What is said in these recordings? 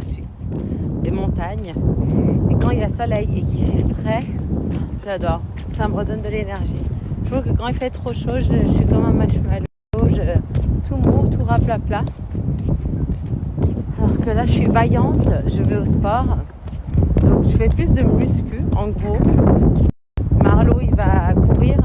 Suisse, des montagnes. Et quand il y a soleil et qu'il fait frais, j'adore. Ça me redonne de l'énergie. Je trouve que quand il fait trop chaud, je suis comme un marshmallow, tout mou, tout raplapla. Alors que là, je suis vaillante, je vais au sport. Donc, je fais plus de muscu, en gros. Marlo, il va courir.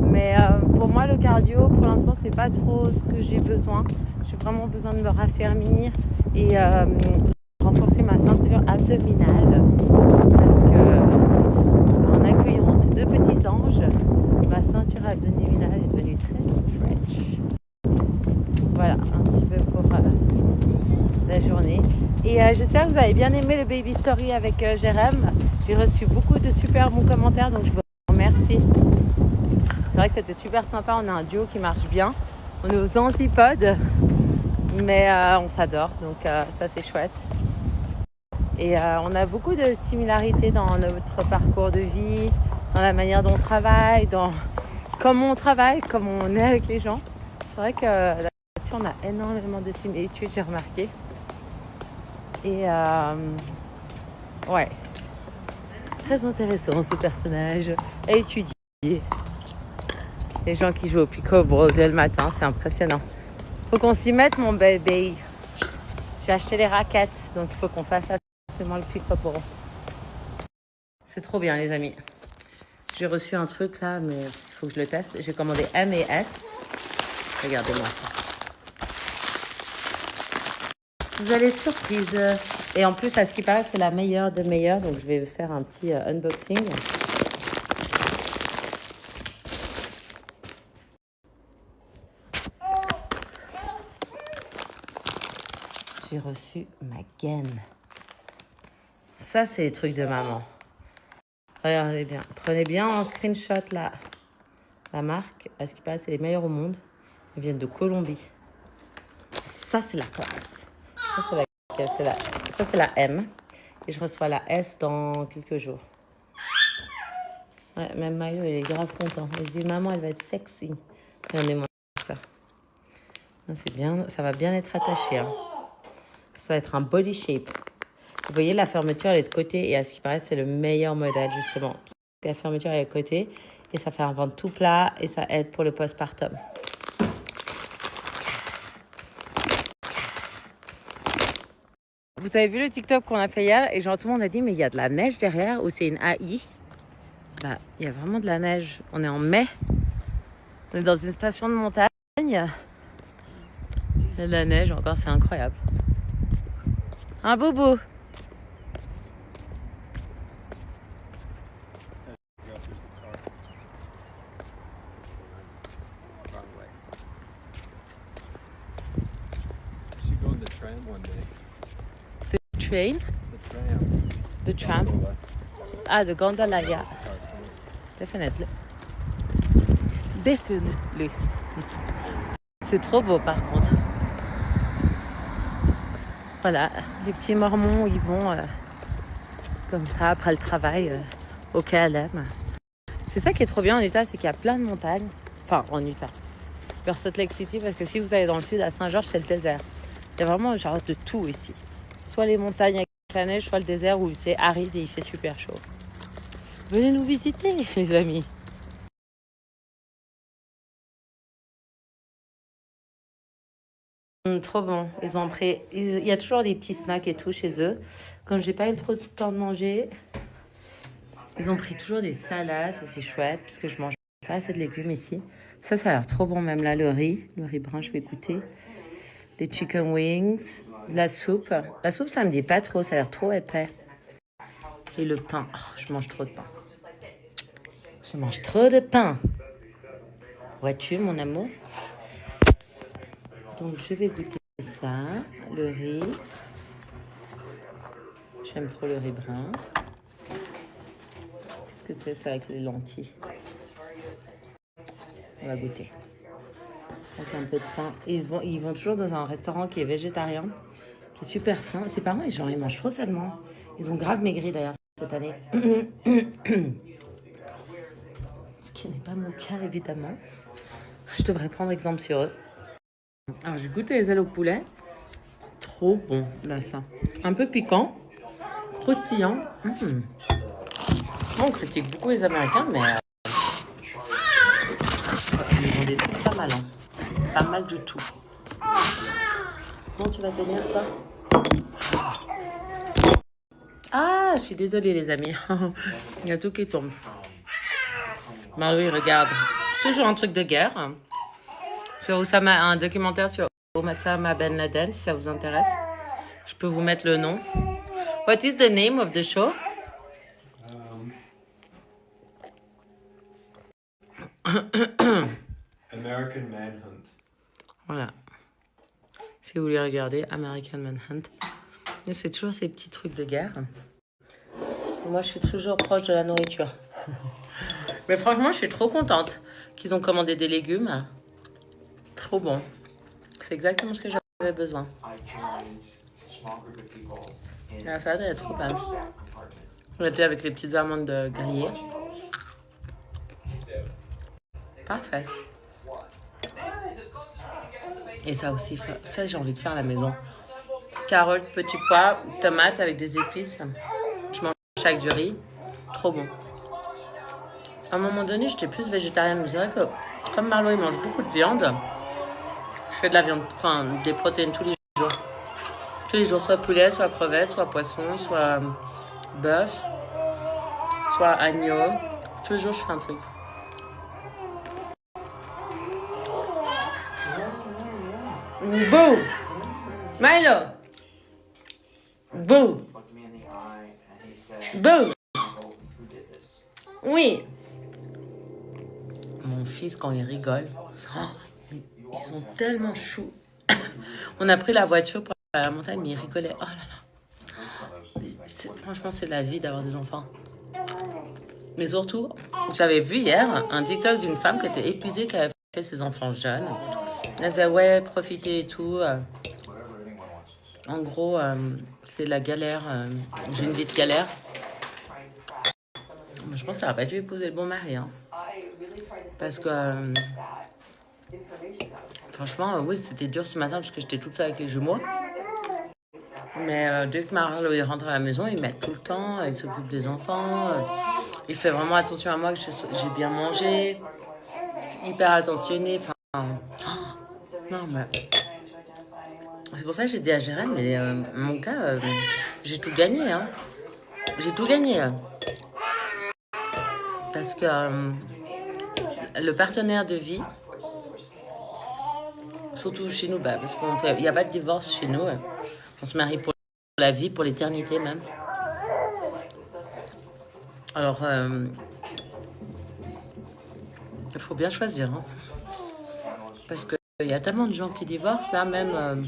Mais pour moi, le cardio, pour l'instant, c'est pas trop ce que j'ai besoin. J'ai vraiment besoin de me raffermir et renforcer ma ceinture abdominale. Parce que en accueillant ces deux petits anges, ma ceinture abdominale est devenue très stretch. Voilà, un petit peu pour la journée. Et j'espère que vous avez bien aimé le Baby Story avec Jérém. J'ai reçu beaucoup de super bons commentaires, donc je vous remercie. C'est vrai que c'était super sympa, on a un duo qui marche bien. On est aux antipodes, mais on s'adore, donc ça c'est chouette. Et on a beaucoup de similarités dans notre parcours de vie, dans la manière dont on travaille, dans comment on travaille, comment on est avec les gens. C'est vrai que là-dessus, on a énormément de similitudes, j'ai remarqué. Et ouais, très intéressant ce personnage à étudier. Les gens qui jouent au pickleball dès le matin, c'est impressionnant. Faut qu'on s'y mette, mon bébé. J'ai acheté les raquettes, donc il faut qu'on fasse absolument le pickleball. C'est trop bien, les amis. J'ai reçu un truc là, mais il faut que je le teste. J'ai commandé M et S. Regardez-moi ça. Vous allez être surprise. Et en plus, à ce qui paraît, c'est la meilleure des meilleures. Donc, je vais faire un petit unboxing. J'ai reçu ma gaine. Ça, c'est les trucs de maman. Regardez bien. Prenez bien en screenshot la marque. À ce qui paraît, c'est les meilleurs au monde. Ils viennent de Colombie. Ça, c'est la classe. Ça, c'est la M. Et je reçois la S dans quelques jours. Ouais, même Mario, il est grave content. Il dit, maman, elle va être sexy. Regardez-moi ça. C'est bien, ça va bien être attaché. Hein. Ça va être un body shape. Vous voyez, la fermeture, elle est de côté. Et à ce qui paraît, c'est le meilleur modèle, justement. La fermeture, elle est de côté. Et ça fait un ventre tout plat. Et ça aide pour le postpartum. Vous avez vu le TikTok qu'on a fait hier et genre tout le monde a dit mais il y a de la neige derrière ou c'est une AI. Bah, il y a vraiment de la neige. On est en mai. On est dans une station de montagne. Il y a de la neige encore, c'est incroyable. Un boubou. The train? The tram? Ah, the gondola, yeah. Definitely. Definitely. C'est trop beau par contre. Voilà, les petits mormons, ils vont comme ça après le travail au KLM. C'est ça qui est trop bien en Utah, c'est qu'il y a plein de montagnes. Enfin, en Utah. Vers Salt Lake City, parce que si vous allez dans le sud, à Saint-Georges, c'est le désert. Il y a vraiment genre de tout ici. Soit les montagnes avec la neige, soit le désert où c'est aride et il fait super chaud. Venez nous visiter, les amis. Trop bon. Ils ont pris. Il y a toujours des petits snacks et tout chez eux. Comme j'ai pas eu trop de temps de manger, ils ont pris toujours des salades. Ça, c'est chouette, parce que je mange pas assez de légumes ici. Ça a l'air trop bon, même là, le riz brun, je vais goûter. Les chicken wings, de la soupe. La soupe, ça me dit pas trop, ça a l'air trop épais. Et le pain. Oh, je mange trop de pain. Je mange trop de pain. Vois-tu, mon amour? Donc, je vais goûter ça, le riz. J'aime trop le riz brun. Qu'est-ce que c'est ça avec les lentilles? On va goûter. Avec un peu de pain. Ils vont toujours dans un restaurant qui est végétarien, qui est super sain. Ses parents, genre, ils mangent trop seulement. Ils ont grave maigri d'ailleurs cette année. Ce qui n'est pas mon cas, évidemment. Je devrais prendre exemple sur eux. Alors, j'ai goûté les ailes au poulet. Trop trop bon, là, ça. Un peu piquant, croustillant. On critique beaucoup les Américains, mais ils ont des trucs pas mal. Hein. Pas mal du tout. Comment tu vas tenir, toi? Ah, je suis désolée, les amis. Il y a tout qui tombe. Marie, regarde. Toujours un truc de guerre. Sur Oussama, un documentaire sur Oussama Ben Laden, si ça vous intéresse. Je peux vous mettre le nom. What is the name of the show? American Manhunt. Voilà. Si vous voulez regarder, American Manhunt. C'est toujours ces petits trucs de guerre. Moi, je suis toujours proche de la nourriture. Mais franchement, je suis trop contente qu'ils ont commandé des légumes. Trop bon. C'est exactement ce que j'avais besoin. La salade, elle est trop bonne. On était avec les petites amandes grillées. Parfait. Et ça aussi, ça j'ai envie de faire à la maison. Carottes, petits pois, tomates avec des épices. Je mange avec du riz. Trop bon. À un moment donné, j'étais plus végétarienne. Mais c'est vrai que comme Marlo, il mange beaucoup de viande. Je fais de la viande, enfin des protéines tous les jours. Tous les jours, soit poulet, soit crevette, soit poisson, soit bœuf, soit agneau. Tous les jours, je fais un truc. Boo! Milo! Boo! Boo! Oui! Mon fils, quand il rigole, ils sont tellement choux. On a pris la voiture pour aller à la montagne, mais il rigolait. Oh là là! Franchement, c'est la vie d'avoir des enfants. Mais surtout, j'avais vu hier un TikTok d'une femme qui était épuisée, qui avait fait ses enfants jeunes. Elle disait, ouais, profitez et tout. En gros, c'est la galère. J'ai une vie de galère. Je pense que ça n'aurait pas dû épouser le bon mari. Hein. Parce que, franchement, oui, c'était dur ce matin parce que j'étais toute seule avec les jumeaux. Mais dès que Marlo il rentre à la maison, il m'aide tout le temps. Il s'occupe des enfants. Il fait vraiment attention à moi, que j'ai bien mangé. Hyper attentionné. Enfin, non, mais... C'est pour ça que j'ai dit à Jérém, mais mon cas, j'ai tout gagné. Hein. J'ai tout gagné. Parce que le partenaire de vie, surtout chez nous, parce qu'il n'y a pas de divorce chez nous. On se marie pour la vie, pour l'éternité même. Alors, il faut bien choisir. Hein. Parce qu'il y a tellement de gens qui divorcent, là même...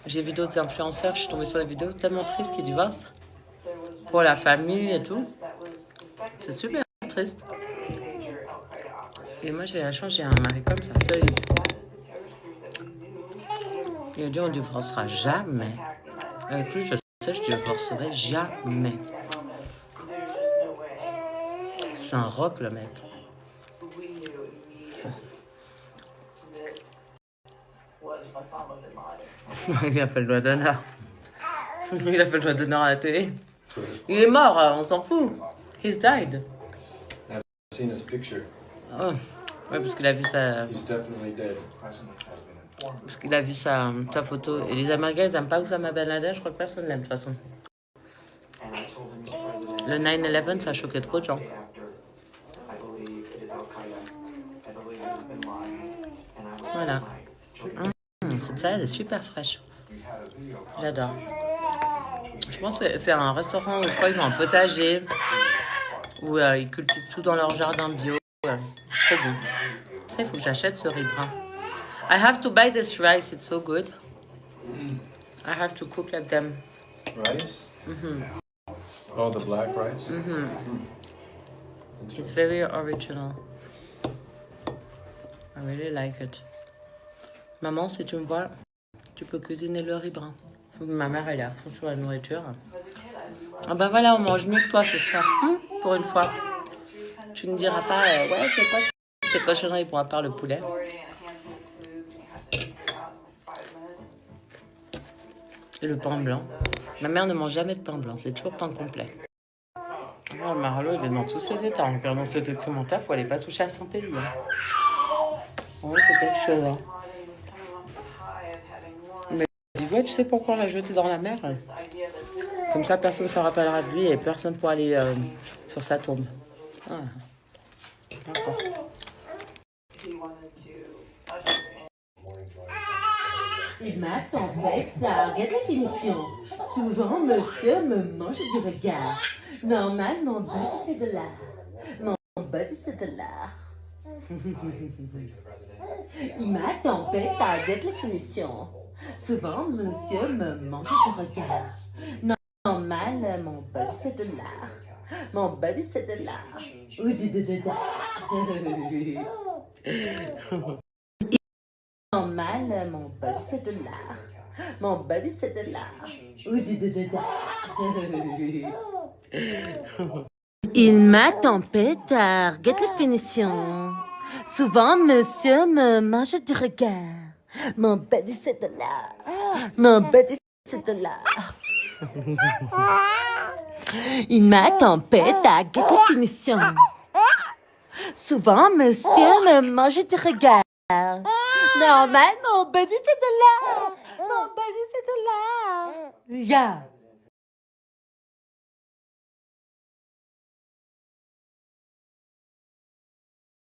j'ai vu d'autres influenceurs, je suis tombée sur des vidéos tellement tristes qui divorcent. Pour la famille et tout. C'est super triste. Et moi, j'ai la chance, j'ai un mari comme ça, solide. Il a dit, on ne divorcera jamais. Avec lui, je sais, je ne divorcerai jamais. C'est un rock, le mec. Il a fait le doigt d'honneur. Il a fait le doigt d'honneur à la télé. Il est mort, on s'en fout. He's died. I've seen his picture. Oh. Ouais, parce qu'il a vu sa... He's definitely dead. Parce qu'il a vu sa photo. Et les Américains, ils n'aiment pas Oussama Ben Laden. Je crois que personne l'aime, de toute façon. Le 9/11, ça a choqué trop de gens. Voilà. Cette salade est super fraîche. J'adore. Je pense que c'est un restaurant où je crois qu'ils ont un potager. Où ils cultivent tout dans leur jardin bio. Trop bon. Ça, il faut que j'achète ce riz brun. I have to buy this rice. It's so good. I have to cook like them. Rice? Oh, the black rice? It's very original. I really like it. Maman, si tu me vois, tu peux cuisiner le riz brun. Ma mère, elle est à fond sur la nourriture. Ah ben voilà, on mange mieux que toi ce soir. Pour une fois. Tu ne diras pas, ouais, c'est quoi ces cochonneries pour à part le poulet. Et le pain blanc. Ma mère ne mange jamais de pain blanc, c'est toujours pain complet. Oh, Marlo, il est dans tous ses états. En regardant ce documentaire, faut aller pas toucher à son pays. Hein. Oh, c'est quelque chose. Hein. Mais tu vois, tu sais pourquoi on l'a jeté dans la mer? Comme ça, personne ne se rappellera de lui et personne ne pourra aller sur sa tombe. Ah. D'accord. Et ma tempête, regarde la finition. Souvent, monsieur me mange du regard. Normal, mon body, c'est de l'art. Mon body, c'est de l'art. Ma tempête, regarde la finition. Souvent, monsieur me mange du regard. Normal, mon body, c'est de l'art. Mon body, c'est de l'art. Ou du de Normal, mon body, c'est de l'art. Mon body, c'est de l'art. Ou du de Il m'a tempête, regarde la finition. Souvent, monsieur me mange du regard. Mon body, c'est de l'art. Mon body, c'est de l'art. Il m'a tempête, regarde la finition. Souvent, monsieur me mange du regard. Normal, mon body, c'est de l'art. Mon body, c'est de l'art. Yeah.